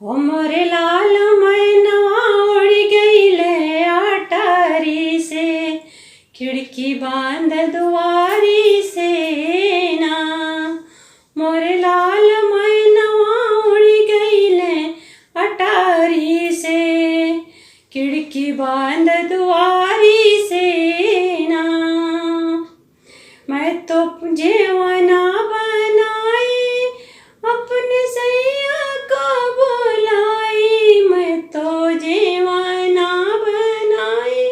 हो मोरे लाल मैनवा उड़ गईले अटारी से, खिड़की बांध दुआरी से ना। मोरे लाल मैनवा उड़ गईले अटारी से, खिड़की बांध दुआरी से ना। मैं तो जेवना बनाई अपने सैया का बुलाई, मैं तो जेवना बनाई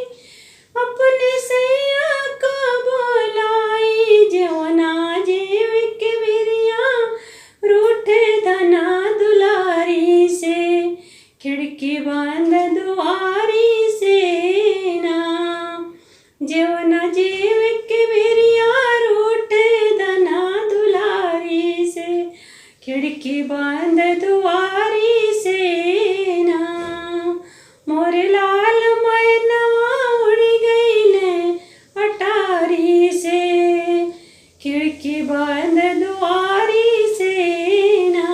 अपने सैया का बुलाई। जेवना जेव के बिरिया रूठे धना दुलारी से, खिड़की बांध दुआरी से ना। जेवना जेव के बिरिया खिड़की बांध दुआरी से ना। मोरे लाल मैनवा उड़ गईले अटारी से, खिड़की बांध दुआरी से ना।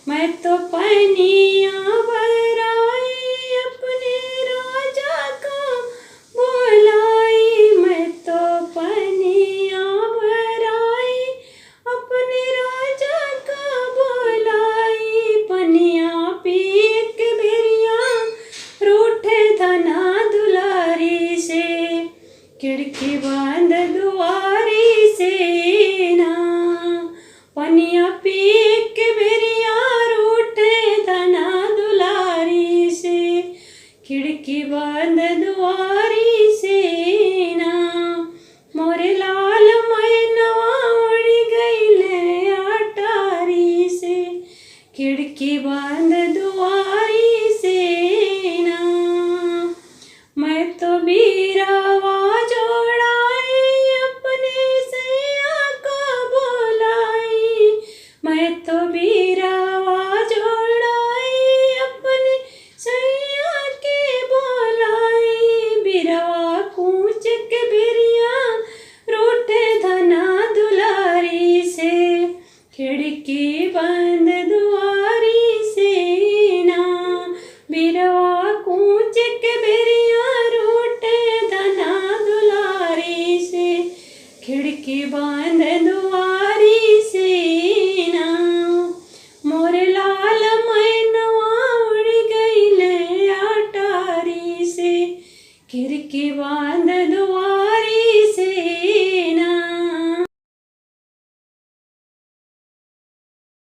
मैं तो पनिया भराई अपने राजा का बुलाई, मैं तो पनिया भराई अपने राजा खिड़की बांध दुआरी से ना। पनिया पी के बेरिया रूठे धना दुलारी से, खिड़की बांध दुआरी से ना। मोरे लाल मैनवा उड़ गईले अटारी से, खिड़की बांध दुआरी से ना। मैं तो बीरावा मैं तो बीरा